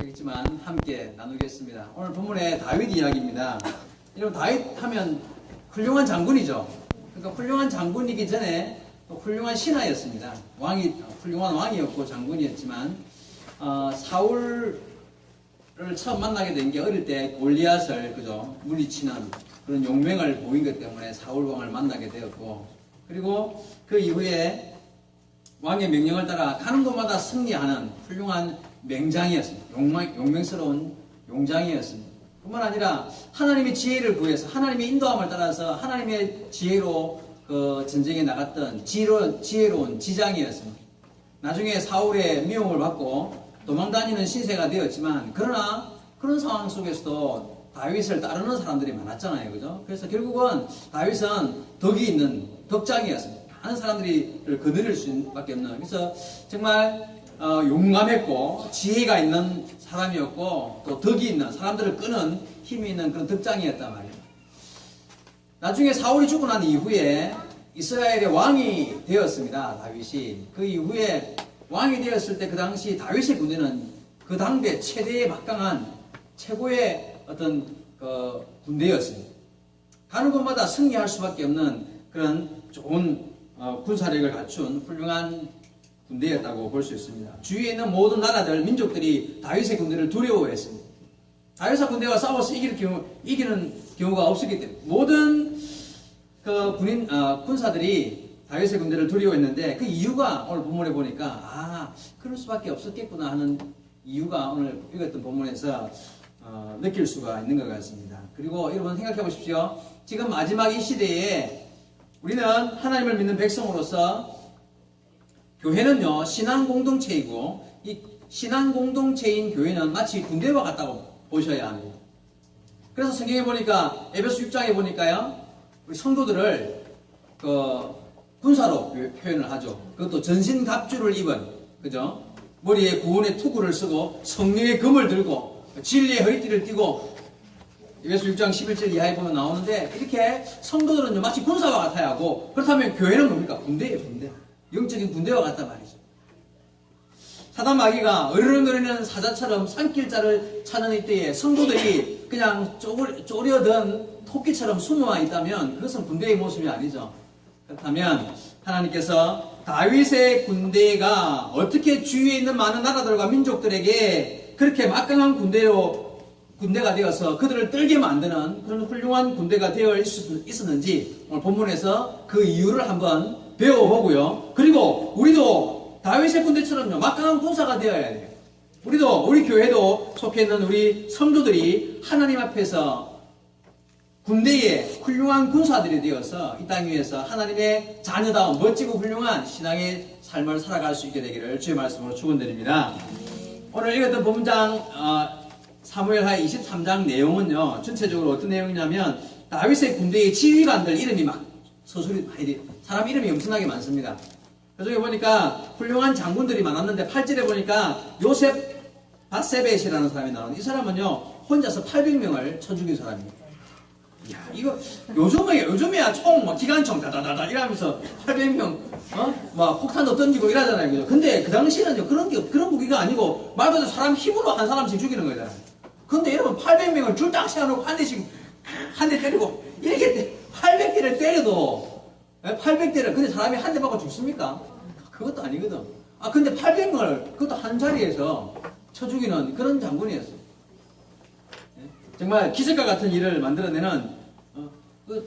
있지만 함께 나누겠습니다. 오늘 본문의 다윗 이야기입니다. 여러분, 다윗 하면 훌륭한 장군이죠. 그러니까 훌륭한 장군이기 전에 또 훌륭한 신하였습니다. 훌륭한 왕이었고 장군이었지만 사울을 처음 만나게 된 게 어릴 때 골리앗을 물리치는 그런 용맹을 보인 것 때문에 사울 왕을 만나게 되었고, 그리고 그 이후에 왕의 명령을 따라 가는 곳마다 승리하는 훌륭한 맹장이었습니다. 용맹스러운 용장이었습니다. 뿐만 아니라 하나님의 지혜를 구해서 하나님의 인도함을 따라서 하나님의 지혜로 그 전쟁에 나갔던 지혜로운 지장이었습니다. 나중에 사울의 미움을 받고 도망다니는 신세가 되었지만, 그러나 그런 상황 속에서도 다윗을 따르는 사람들이 많았잖아요. 그죠? 그래서 결국은 다윗은 덕이 있는 덕장이었습니다. 많은 사람들이 거느릴 수밖에 없는, 그래서 정말 용감했고 지혜가 있는 사람이었고 또 덕이 있는, 사람들을 끄는 힘이 있는 그런 덕장이었단 말이에요. 나중에 사울이 죽고 난 이후에 이스라엘의 왕이 되었습니다. 다윗이. 그 이후에 왕이 되었을 때 그 당시 다윗의 군대는 그 당대 최대의 막강한 최고의 어떤 군대였습니다. 가는 곳마다 승리할 수밖에 없는 그런 좋은 군사력을 갖춘 훌륭한 군대였다고 볼 수 있습니다. 주위에 있는 모든 나라들, 민족들이 다윗의 군대를 두려워했습니다. 다윗의 군대와 싸워서 이기는 경우가 없었기 때문에 모든 군사들이 다윗의 군대를 두려워했는데, 그 이유가 오늘 본문에 보니까 그럴 수밖에 없었겠구나 하는 이유가 오늘 읽었던 본문에서 느낄 수가 있는 것 같습니다. 그리고 여러분 생각해 보십시오. 지금 마지막 이 시대에 우리는 하나님을 믿는 백성으로서 교회는요 신앙 공동체이고, 이 신앙 공동체인 교회는 마치 군대와 같다고 보셔야 합니다. 그래서 성경에 보니까 에베소 6장에 보니까요, 우리 성도들을 군사로 표현을 하죠. 그것도 전신갑주를 입은, 그죠? 머리에 구원의 투구를 쓰고 성령의 검을 들고 진리의 허리띠를 띠고, 에베소 6장 11절 이하에 보면 나오는데, 이렇게 성도들은 마치 군사와 같아야 하고, 그렇다면 교회는 뭡니까? 군대예요, 군대. 영적인 군대와 같단 말이죠. 사단 마귀가 어르렁거리는 사자처럼 산길자를 찾는 이때에 성도들이 그냥 쪼려든 토끼처럼 숨어와 있다면 그것은 군대의 모습이 아니죠. 그렇다면 하나님께서 다윗의 군대가 어떻게 주위에 있는 많은 나라들과 민족들에게 그렇게 막강한 군대가 되어서 그들을 떨게 만드는 그런 훌륭한 군대가 되어 있었는지 오늘 본문에서 그 이유를 한번 배워보고요. 그리고 우리도 다윗의 군대처럼요 막강한 군사가 되어야 돼요. 우리 교회도 속해 있는 우리 성도들이 하나님 앞에서 군대의 훌륭한 군사들이 되어서 이 땅 위에서 하나님의 자녀다운 멋지고 훌륭한 신앙의 삶을 살아갈 수 있게 되기를 주의 말씀으로 축원드립니다. 오늘 읽었던 본문장 사무엘하 23장 내용은요 전체적으로 어떤 내용이냐면, 다윗의 군대의 지휘관들 이름이 막 서술이 많이 사람 이름이 엄청나게 많습니다. 그중에 보니까 훌륭한 장군들이 많았는데 8절에 보니까 요셉 바세벳이라는 사람이 나오는데, 이 사람은요 혼자서 800명을 쳐 죽인 사람입니다. 야, 이거 요즘에야 총 기관총 다다다다 이러면서 800명 막 폭탄도 던지고 이러잖아요. 그죠? 근데 그 당시에는요 그런 무기가 아니고 말 그대로 사람 힘으로 한 사람씩 죽이는 거잖아요. 근데 여러분 800명을 줄딱 세워놓고 한 대씩 한 대 때리고 이렇게 800대를 때려도 800대를 근데 사람이 한 대 맞고 죽습니까? 그것도 아니거든. 근데 800명을 그것도 한 자리에서 쳐 죽이는 그런 장군이었어요. 정말 기적과 같은 일을 만들어내는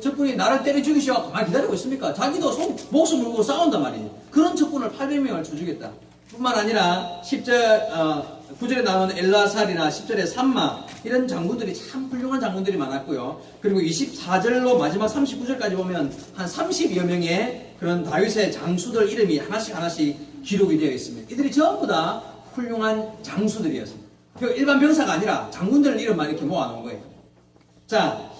적군이 나를 때려 죽이시고 가만히 기다리고 있습니까? 자기도 목숨을 걸고 싸운단 말이에요. 그런 적군을 800명을 쳐 죽였다. 뿐만 아니라 9절에 나오는 엘라살이나 10절에 삼마 이런 장군들이 참 훌륭한 장군들이 많았고요. 그리고 24절로 마지막 39절까지 보면 한 30여 명의 그런 다윗의 장수들 이름이 하나씩 기록이 되어 있습니다. 이들이 전부 다 훌륭한 장수들이었습니다. 일반 병사가 아니라 장군들 이름만 이렇게 모아놓은 거예요. 자,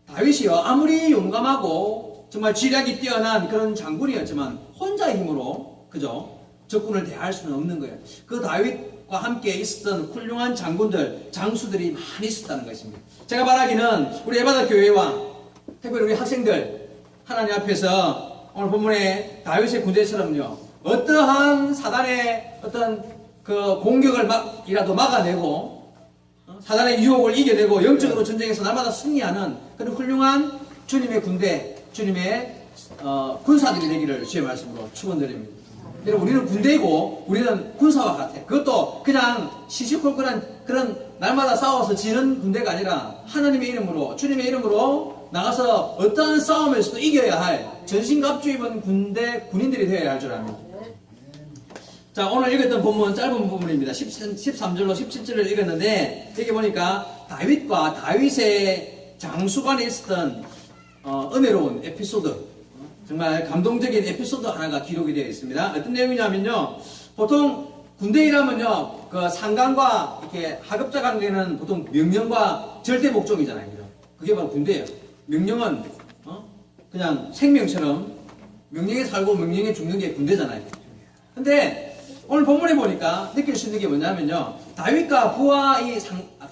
다윗이요 아무리 용감하고 정말 지략이 뛰어난 그런 장군이었지만 혼자의 힘으로 그죠 적군을 대할 수는 없는 거예요. 그 다윗과 함께 있었던 훌륭한 장군들, 장수들이 많이 있었다는 것입니다. 제가 말하기는 우리 에바다 교회와 특별히 우리 학생들 하나님 앞에서 오늘 본문에 다윗의 군대처럼요 어떠한 사단의 어떤 그 공격을 이라도 막아내고 사단의 유혹을 이겨내고 영적으로 전쟁에서 날마다 승리하는 그런 훌륭한 주님의 군대, 주님의 군사들이 되기를 주의 말씀으로 축원드립니다. 여러분, 우리는 군대이고 우리는 군사와 같아. 그것도 그냥 시시콜콜한 그런 날마다 싸워서 지는 군대가 아니라 하나님의 이름으로, 주님의 이름으로 나가서 어떠한 싸움에서도 이겨야 할 전신갑주 입은 군인들이 되어야 할 줄 압니다. 자, 오늘 읽었던 본문 짧은 부분입니다. 13절로 17절을 읽었는데 여기 보니까 다윗과 다윗의 장수관에 있었던 은혜로운 에피소드, 정말 감동적인 에피소드 하나가 기록이 되어 있습니다. 어떤 내용이냐면요, 보통 군대일하면요, 그 상관과 이렇게 하급자 관계는 보통 명령과 절대 목적이잖아요. 그게 바로 군대예요. 명령은 그냥 생명처럼 명령에 살고 명령에 죽는 게 군대잖아요. 근데 오늘 본문에 보니까 느낄 수 있는 게 뭐냐면요, 다윗과 부하 이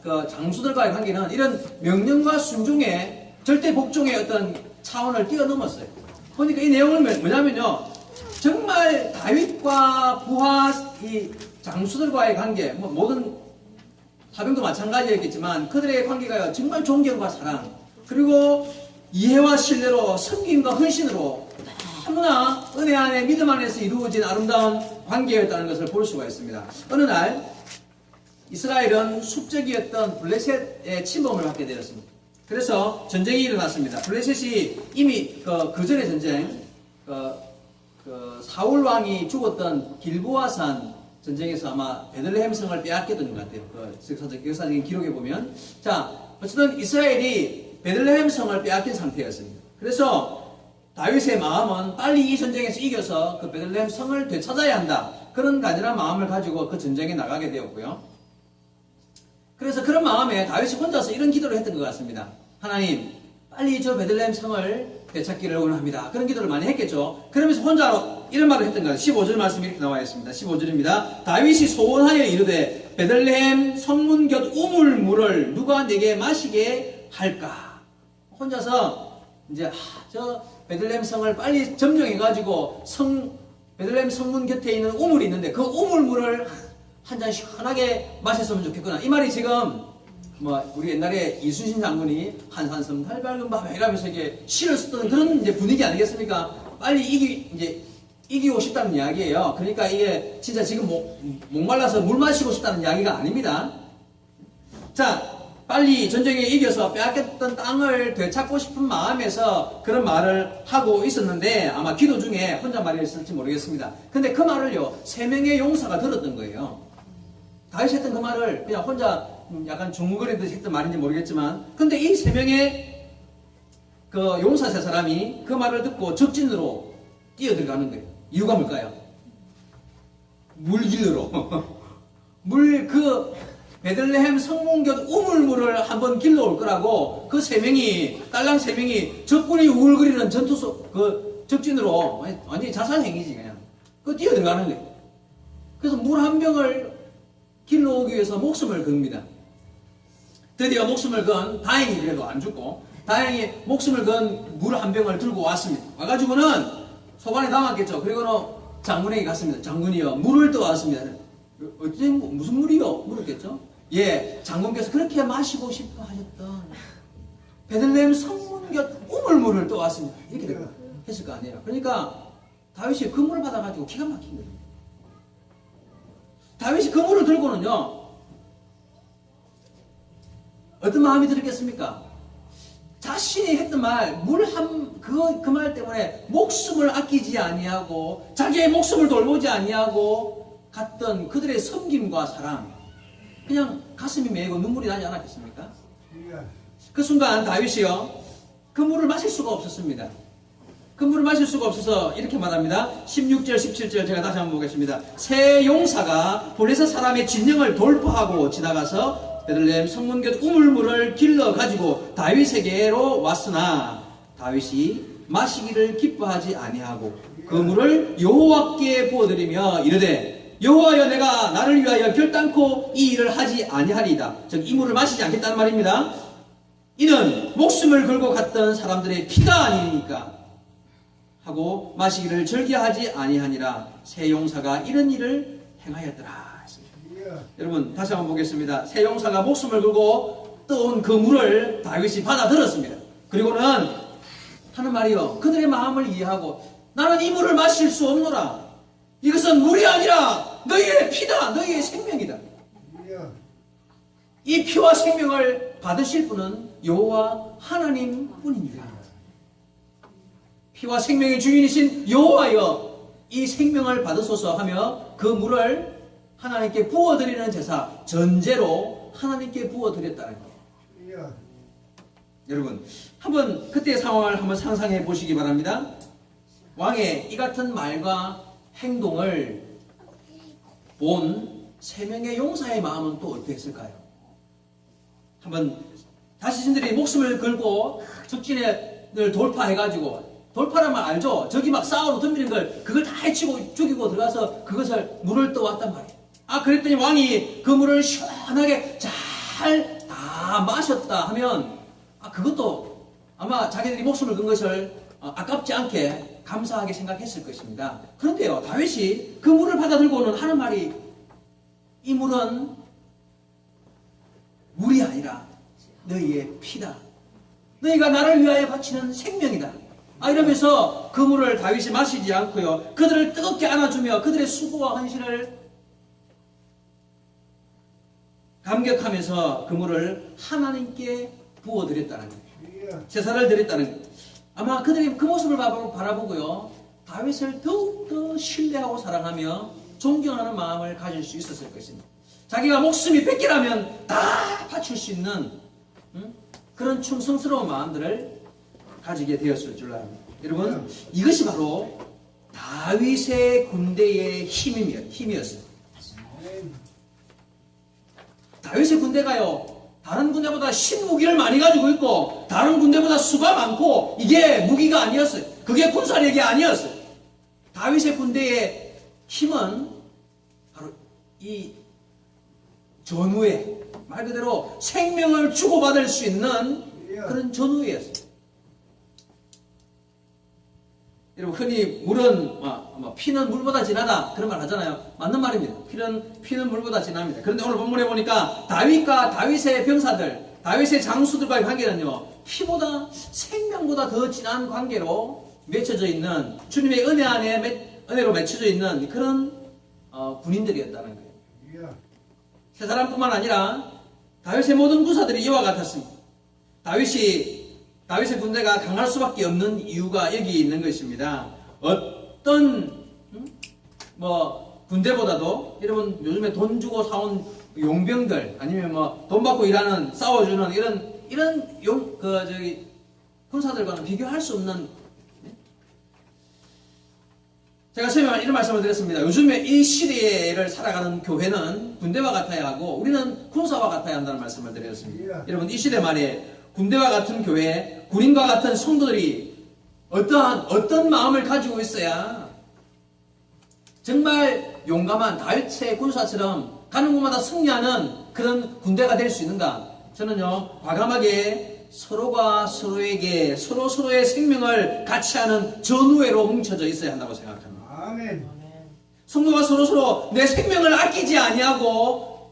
장수들과의 관계는 이런 명령과 순종의 절대 복종의 어떤 차원을 뛰어넘었어요. 그러니까 이 내용은 뭐냐면요, 정말 다윗과 부하 이 장수들과의 관계, 뭐 모든 사병도 마찬가지였겠지만 그들의 관계가 정말 존경과 사랑, 그리고 이해와 신뢰로, 섬김과 헌신으로 너무나 은혜 안에 믿음 안에서 이루어진 아름다운 관계였다는 것을 볼 수가 있습니다. 어느 날 이스라엘은 숙적이었던 블레셋의 침범을 받게 되었습니다. 그래서 전쟁이 일어났습니다. 블레셋이 이미 그 전의 전쟁, 사울 왕이 죽었던 길보아산 전쟁에서 아마 베들레헴 성을 빼앗겼던 것 같아요. 역사적인 기록에 보면. 자, 어쨌든 이스라엘이 베들레헴 성을 빼앗긴 상태였습니다. 그래서 다윗의 마음은 빨리 이 전쟁에서 이겨서 그 베들레헴 성을 되찾아야 한다, 그런 간절한 마음을 가지고 그 전쟁에 나가게 되었고요. 그래서 그런 마음에 다윗이 혼자서 이런 기도를 했던 것 같습니다. 하나님, 빨리 저 베들레헴 성을 되찾기를 원합니다. 그런 기도를 많이 했겠죠. 그러면서 혼자 이런 말을 했던 거예요. 15절 말씀이 이렇게 나와 있습니다. 15절입니다. 다윗이 소원하여 이르되 베들레헴 성문 곁 우물물을 누가 내게 마시게 할까? 혼자서 이제 저 베들레헴 성을 빨리 점령해가지고 베들레헴 성문 곁에 있는 우물이 있는데 그 우물물을 한 잔 시원하게 마셨으면 좋겠구나. 이 말이 지금 우리 옛날에 이순신 장군이 한산섬 달 밝은 밤에 이러면서 이게 시를 쓰던 그런 이제 분위기 아니겠습니까? 빨리 이기고 싶다는 이야기예요. 그러니까 이게 진짜 지금 목말라서 물 마시고 싶다는 이야기가 아닙니다. 자, 빨리 전쟁에 이겨서 빼앗겼던 땅을 되찾고 싶은 마음에서 그런 말을 하고 있었는데 아마 기도 중에 혼잣말이었을지 모르겠습니다. 근데 그 말을요, 3명의 용사가 들었던 거예요. 다윗이 했던 그 말을 그냥 혼자 약간 중얼거리듯이 했던 말인지 모르겠지만, 근데 이 3명의 그 용사 3사람이 그 말을 듣고 적진으로 뛰어들어가는 거예요. 이유가 뭘까요? 물 길러로. 베들레헴 성문 곁 우물물을 한번 길러올 거라고 그 3명이, 딸랑 3명이 적군이 우글거리는 적진으로, 완전히 자살행위지, 그냥. 뛰어들어가는 거예요. 그래서 물 한 병을 길러오기 위해서 목숨을 겁니다. 드디어 목숨을 건, 다행히 그래도 안 죽고, 다행히 목숨을 건 물 한 병을 들고 왔습니다. 와가지고는 소관에 담았겠죠. 그리고는 장군에게 갔습니다. 장군이요, 물을 떠왔습니다. 무슨 물이요? 물었겠죠. 예, 장군께서 그렇게 마시고 싶어 하셨던 베들레헴 성문 곁 우물물을 떠왔습니다. 이렇게 했을 거 아니에요. 그러니까 다윗이 그 물을 받아가지고 기가 막힌 거예요. 다윗이 그 물을 들고는요, 어떤 마음이 들었겠습니까? 자신이 했던 말, 그 말 때문에 목숨을 아끼지 아니하고 자기의 목숨을 돌보지 아니하고 갔던 그들의 섬김과 사랑, 그냥 가슴이 메이고 눈물이 나지 않았겠습니까? 그 순간 다윗이요, 그 물을 마실 수가 없었습니다. 그 물을 마실 수가 없어서 이렇게 말합니다. 16절 17절 제가 다시 한번 보겠습니다. 세 용사가 블레셋 사람의 진영을 돌파하고 지나가서 베들레헴 성문 곁 우물물을 길러 가지고 다윗에게로 왔으나 다윗이 마시기를 기뻐하지 아니하고 그 물을 여호와께 부어드리며 이르되 여호와여, 내가 나를 위하여 결단코 이 일을 하지 아니하리이다. 즉 이 물을 마시지 않겠다는 말입니다. 이는 목숨을 걸고 갔던 사람들의 피가 아니니까 하고 마시기를 즐겨하지 아니하니라. 세 용사가 이런 일을 행하였더라. 여러분 다시 한번 보겠습니다. 세 용사가 목숨을 걸고 떠온 그 물을 다윗이 받아들었습니다. 그리고는 하는 말이요, 그들의 마음을 이해하고 나는 이 물을 마실 수 없노라. 이것은 물이 아니라 너희의 피다, 너희의 생명이다. 이 피와 생명을 받으실 분은 여호와 하나님 뿐입니다. 피와 생명의 주인이신 여호와여, 이 생명을 받으소서 하며 그 물을 하나님께 부어드리는 제사, 전제로 하나님께 부어드렸다는 거예요. 여러분 한번 그때의 상황을 한번 상상해 보시기 바랍니다. 왕의 이 같은 말과 행동을 본 세 명의 용사의 마음은 또 어땠을까요? 한번 자신들이 목숨을 걸고 적진을 돌파해가지고, 돌파라면 알죠? 저기 막 싸우러 덤비는 걸 그걸 다 해치고 죽이고 들어가서 그것을 물을 떠왔단 말이에요. 그랬더니 왕이 그 물을 시원하게 잘 다 마셨다 하면 그것도 아마 자기들이 목숨을 건 것을 아깝지 않게 감사하게 생각했을 것입니다. 그런데요, 다윗이 그 물을 받아들고는 하는 말이, 이 물은 물이 아니라 너희의 피다. 너희가 나를 위하여 바치는 생명이다. 이러면서 그 물을 다윗이 마시지 않고요, 그들을 뜨겁게 안아주며 그들의 수고와 헌신을 감격하면서 그 물을 하나님께 부어드렸다는 거예요. 제사를 드렸다는 거예요. 아마 그들이 그 모습을 바라보고요, 다윗을 더욱더 신뢰하고 사랑하며 존경하는 마음을 가질 수 있었을 것입니다. 자기가 목숨이 뺏기라면 다 바칠 수 있는 그런 충성스러운 마음들을 가지게 되었을 줄 압니다. 여러분, 이것이 바로 다윗의 군대의 힘이었습니다. 다윗의 군대가요, 다른 군대보다 신무기를 많이 가지고 있고 다른 군대보다 수가 많고 이게 무기가 아니었어요. 그게 군사력이 아니었어요. 다윗의 군대의 힘은 바로 이 전우에, 말 그대로 생명을 주고받을 수 있는 그런 전우였어요. 여러분, 흔히 물은 피는 물보다 진하다 그런 말 하잖아요. 맞는 말입니다. 피는 물보다 진합니다. 그런데 오늘 본문에 보니까 다윗과 다윗의 병사들, 다윗의 장수들과의 관계는요, 피보다, 생명보다 더 진한 관계로 맺혀져 있는, 주님의 은혜 안에 은혜로 맺혀져 있는 그런 군인들이었다는 거예요. 세 사람뿐만 아니라 다윗의 모든 군사들이 이와 같았습니다. 다윗의 군대가 강할 수밖에 없는 이유가 여기 있는 것입니다. 어떤 군대보다도, 여러분 요즘에 돈 주고 사온 용병들, 아니면 돈 받고 일하는, 싸워주는 이런 군사들과는 비교할 수 없는, 제가 처음에 이런 말씀을 드렸습니다. 요즘에 이 시대를 살아가는 교회는 군대와 같아야 하고 우리는 군사와 같아야 한다는 말씀을 드렸습니다. 여러분, 이 시대 말에 군대와 같은 교회, 군인과 같은 성도들이 어떤 마음을 가지고 있어야 정말 용감한 다윗의 군사처럼 가는 곳마다 승리하는 그런 군대가 될 수 있는가? 저는요, 과감하게 서로가 서로에게 서로의 생명을 같이 하는 전우회로 뭉쳐져 있어야 한다고 생각합니다. 아멘. 성도가 서로 내 생명을 아끼지 아니하고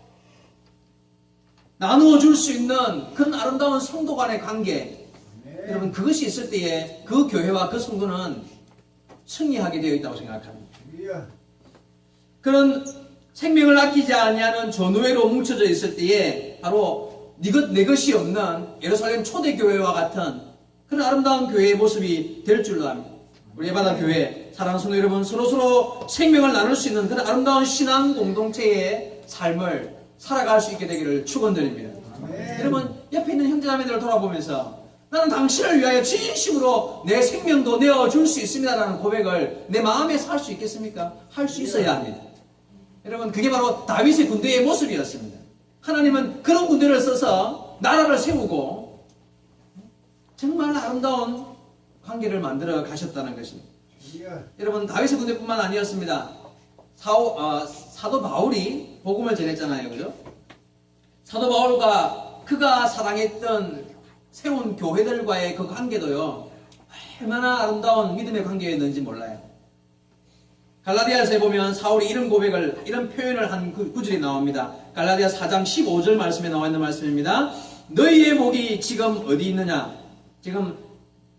나누어 줄 수 있는 그런 아름다운 성도 간의 관계, 여러분, 그것이 있을 때에 그 교회와 그 성도는 승리하게 되어 있다고 생각합니다. 그런 생명을 아끼지 아니하는 전우회로 뭉쳐져 있을 때에 바로 내 것이 없는 예루살렘 초대교회와 같은 그런 아름다운 교회의 모습이 될 줄로 압니다. 우리 예바다 교회 사랑하는 성도 여러분, 서로 생명을 나눌 수 있는 그런 아름다운 신앙 공동체의 삶을 살아갈 수 있게 되기를 축원드립니다. 여러분, 옆에 있는 형제자매들을 돌아보면서 나는 당신을 위하여 진심으로 내 생명도 내어줄 수 있습니다라는 고백을 내 마음에서 할 수 있겠습니까? 할 수 있어야 합니다. 여러분, 그게 바로 다윗의 군대의 모습이었습니다. 하나님은 그런 군대를 써서 나라를 세우고 정말 아름다운 관계를 만들어 가셨다는 것입니다. 여러분, 다윗의 군대뿐만 아니었습니다. 사도 바울이 복음을 전했잖아요. 그죠? 사도 바울과 그가 사랑했던 세운 교회들과의 그 관계도요, 얼마나 아름다운 믿음의 관계였는지 몰라요. 갈라디아서에 보면 사울이 이런 고백을, 이런 표현을 한 구절이 나옵니다. 갈라디아 4장 15절 말씀에 나와 있는 말씀입니다. 너희의 복이 지금 어디 있느냐? 지금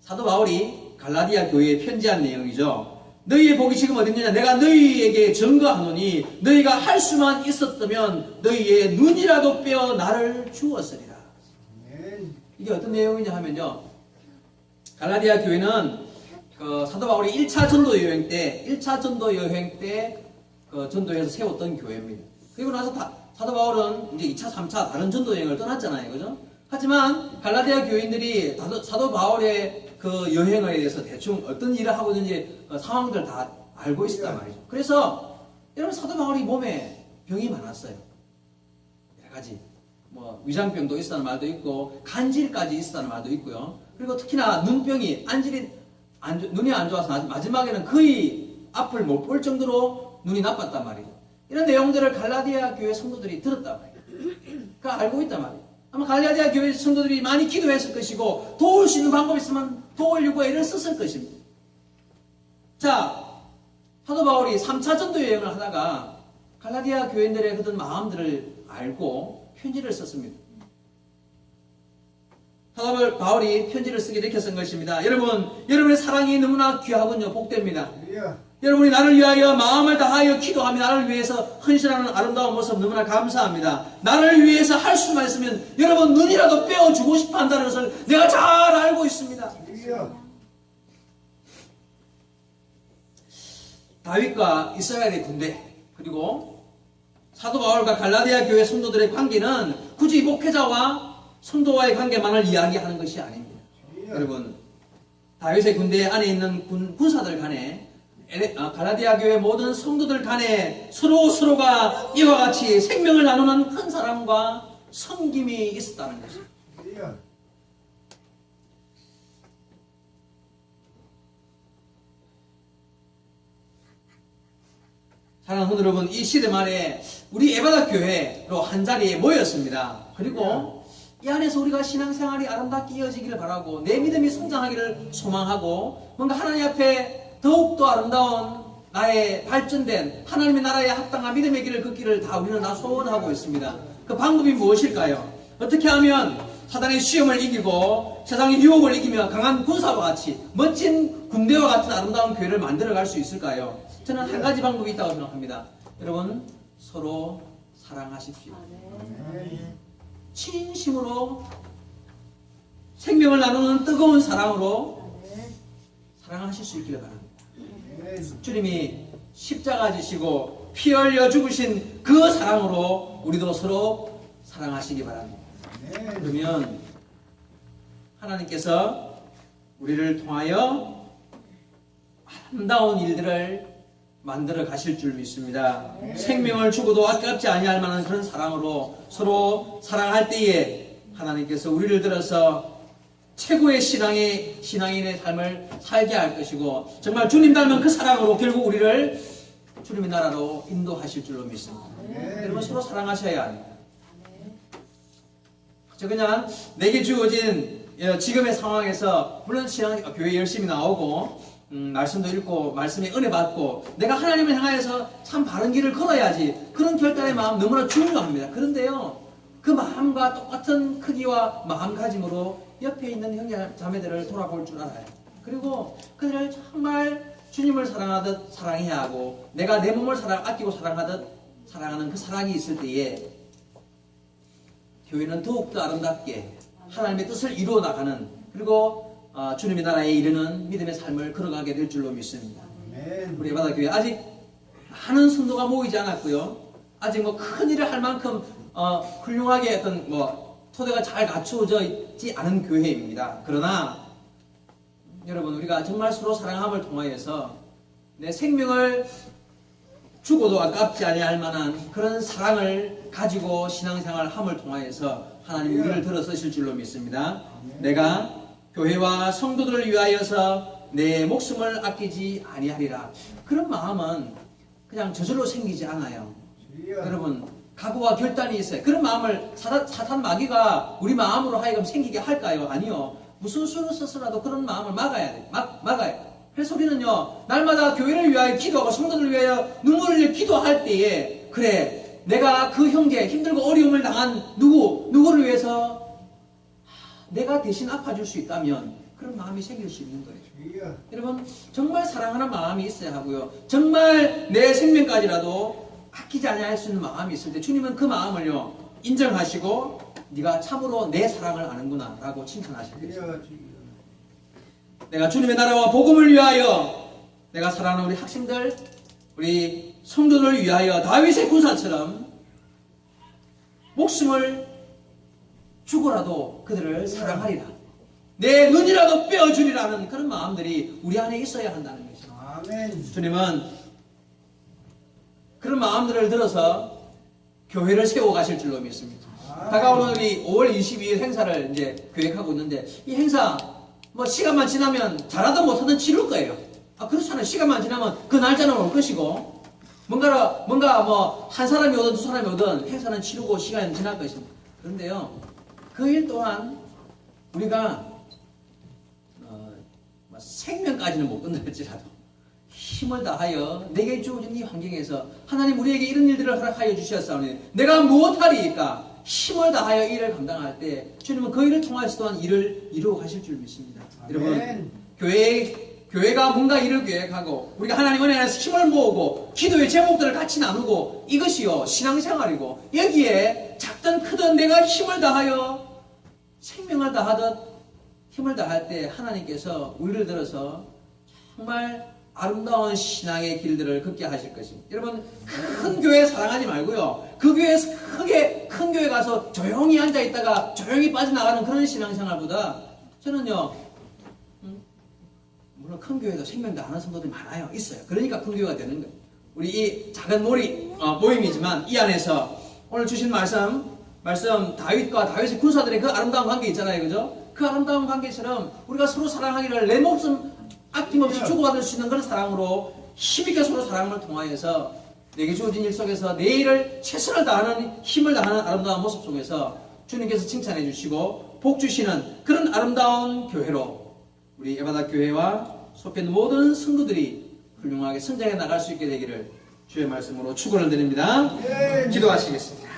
사도 바울이 갈라디아 교회에 편지한 내용이죠. 너희의 복이 지금 어디 있느냐? 내가 너희에게 증거하노니 너희가 할 수만 있었다면 너희의 눈이라도 빼어 나를 주었으리라. 이게 어떤 내용이냐 하면요, 갈라디아 교회는 사도 바울이 1차 전도 여행 때 전도해서 세웠던 교회입니다. 그리고 나서 사도 바울은 이제 2차, 3차 다른 전도 여행을 떠났잖아요. 그죠? 하지만 갈라디아 교인들이 사도 바울의 그 여행에 대해서 대충 어떤 일을 하고 있는지 상황들 다 알고 있었단 말이죠. 그래서 여러분, 사도 바울이 몸에 병이 많았어요. 여러 가지. 뭐 위장병도 있었다는 말도 있고 간질까지 있었다는 말도 있고요. 그리고 특히나 눈병이 눈이 안 좋아서 마지막에는 거의 앞을 못 볼 정도로 눈이 나빴단 말이죠. 이런 내용들을 갈라디아 교회 성도들이 들었단 말이에요. 그러니까 알고 있단 말이에요. 아마 갈라디아 교회 성도들이 많이 기도했을 것이고 도울 수 있는 방법이 있으면 도우려고 애를 썼을 것입니다. 자, 사도 바울이 3차 전도 여행을 하다가 갈라디아 교인들의 그런 마음들을 알고 편지를 썼습니다. 사도 바울이 편지를 쓰기 이렇게 쓴 것입니다. 여러분의 사랑이 너무나 귀하군요. 복됩니다. 여러분이 나를 위하여 마음을 다하여 기도하며 나를 위해서 헌신하는 아름다운 모습 너무나 감사합니다. 나를 위해서 할 수만 있으면 여러분 눈이라도 빼어주고 싶어 한다는 것을 내가 잘 알고 있습니다. 다윗과 이스라엘의 군대, 그리고 사도 바울과 갈라디아 교회 성도들의 관계는 굳이 목회자와 성도와의 관계만을 이야기하는 것이 아닙니다. 여러분, 다윗의 군대 안에 있는 군사들 간에, 갈라디아 교회 모든 성도들 간에 서로가 이와 같이 생명을 나누는 큰 사랑과 섬김이 있었다는 것입니다. 사랑하는 성도 여러분, 이 시대 말에 우리 에바다 교회로 한 자리에 모였습니다. 그리고 이 안에서 우리가 신앙생활이 아름답게 이어지기를 바라고 내 믿음이 성장하기를 소망하고 뭔가 하나님 앞에 더욱더 아름다운 나의 발전된 하나님의 나라에 합당한 믿음의 길을 걷기를 다 우리는 다 소원하고 있습니다. 그 방법이 무엇일까요? 어떻게 하면 사단의 시험을 이기고 세상의 유혹을 이기며 강한 군사와 같이 멋진 군대와 같은 아름다운 교회를 만들어갈 수 있을까요? 저는 한 가지 방법이 있다고 생각합니다. 여러분, 서로 사랑하십시오. 진심으로 생명을 나누는 뜨거운 사랑으로 사랑하실 수 있기를 바랍니다. 주님이 십자가 지시고 피 흘려 죽으신 그 사랑으로 우리도 서로 사랑하시기 바랍니다. 그러면 하나님께서 우리를 통하여 아름다운 일들을 만들어 가실 줄 믿습니다. 생명을 주고도 아깝지 아니할 만한 그런 사랑으로 서로 사랑할 때에 하나님께서 우리를 들어서 최고의 신앙인의 삶을 살게 할 것이고 정말 주님 닮은 그 사랑으로 결국 우리를 주님의 나라로 인도하실 줄로 믿습니다. 여러분, 서로 사랑하셔야 합니다. 저 그냥 내게 주어진 지금의 상황에서 물론 교회 열심히 나오고 말씀도 읽고 말씀에 은혜 받고 내가 하나님을 향하여서 참 바른 길을 걸어야지, 그런 결단의 마음 너무나 중요합니다. 그런데요, 그 마음과 똑같은 크기와 마음가짐으로 옆에 있는 형제 자매들을 돌아볼 줄 알아요. 그리고 그들을 정말 주님을 사랑하듯 사랑해야 하고 내가 내 몸을 아끼고 사랑하듯 사랑하는 그 사랑이 있을 때에 교회는 더욱더 아름답게 하나님의 뜻을 이루어 나가는, 그리고 주님의 나라에 이르는 믿음의 삶을 걸어가게 될 줄로 믿습니다. 우리 에바다 교회 아직 많은 성도가 모이지 않았고요, 아직 큰 일을 할 만큼 훌륭하게 어떤 토대가 잘 갖추어져 있지 않은 교회입니다. 그러나 여러분, 우리가 정말 서로 사랑함을 통하여서 내 생명을 죽어도 아깝지 아니할 만한 그런 사랑을 가지고 신앙생활을 함을 통하여서 하나님이 우리를 들어서실 줄로 믿습니다. 내가 교회와 성도들을 위하여서 내 목숨을 아끼지 아니하리라. 그런 마음은 그냥 저절로 생기지 않아요. 여러분, 각오와 결단이 있어요. 그런 마음을 사탄 마귀가 우리 마음으로 하여금 생기게 할까요? 아니요. 무슨 수를 써서라도 그런 마음을 막아야 돼요. 막아요. 그래서 우리는요, 날마다 교회를 위하여 기도하고 성도들을 위하여 눈물을 흘려 기도할 때에, 그래, 내가 그 형제, 힘들고 어려움을 당한 누구를 위해서 내가 대신 아파줄 수 있다면 그런 마음이 생길 수 있는 거예요. 여러분, 정말 사랑하는 마음이 있어야 하고요. 정말 내 생명까지라도 아끼지 않아야 할 수 있는 마음이 있을 때 주님은 그 마음을요, 인정하시고 네가 참으로 내 사랑을 아는구나 라고 칭찬하실 것입니다. 내가 주님의 나라와 복음을 위하여, 내가 사랑하는 우리 학생들, 우리 성도들을 위하여 다윗의 군사처럼 목숨을 주고라도 그들을 사랑하리라, 내 눈이라도 빼어주리라는 그런 마음들이 우리 안에 있어야 한다는 것이죠. 아멘. 주님은 그런 마음들을 들어서 교회를 세워 가실 줄로 믿습니다. 다가오는 우리 5월 22일 행사를 이제 계획하고 있는데, 이 행사 뭐 시간만 지나면 잘하든 못하든 치를 거예요. 그렇잖아요. 시간만 지나면 그 날짜는 올 것이고, 뭔가 뭐 한 사람이 오든 두 사람이 오든 행사는 치르고 시간은 지날 것입니다. 그런데요, 그 일 또한 우리가 생명까지는 못 끝날지라도 힘을 다하여 내게 주어진 이 환경에서 하나님 우리에게 이런 일들을 허락하여 주셨사오니 내가 무엇하리까 힘을 다하여 일을 감당할 때 주님은 그 일을 통해서 또한 일을 이루어 가실 줄 믿습니다. 아멘. 여러분, 교회가 뭔가 일을 계획하고 우리가 하나님 은혜 안에서 힘을 모으고 기도의 제목들을 같이 나누고, 이것이요 신앙생활이고, 여기에 작든 크든 내가 힘을 다하여 생명을 다하듯 힘을 다할 때 하나님께서 우리를 들어서 정말 아름다운 신앙의 길들을 걷게 하실 것입니다. 여러분, 큰 교회 사랑하지 말고요, 그 교회에서 큰 교회 가서 조용히 앉아있다가 조용히 빠져나가는 그런 신앙생활보다, 저는요, 물론 큰 교회도 생명 다하는 성도들이 많아요. 있어요. 그러니까 큰 교회가 되는 거예요. 우리 이 작은 모임이지만 이 안에서 오늘 주신 말씀 다윗과 다윗의 군사들의 그 아름다운 관계 있잖아요. 그죠? 그 아름다운 관계처럼 우리가 서로 사랑하기를 내 목숨 아낌없이 주고받을 수 있는 그런 사랑으로 힘있게 서로 사랑을 통하여서 내게 주어진 일 속에서 내 일을 최선을 다하는, 힘을 다하는 아름다운 모습 속에서 주님께서 칭찬해 주시고 복 주시는 그런 아름다운 교회로 우리 에바다 교회와 속해 있는 모든 성도들이 훌륭하게 성장해 나갈 수 있게 되기를 주의 말씀으로 축원을 드립니다. 기도하시겠습니다.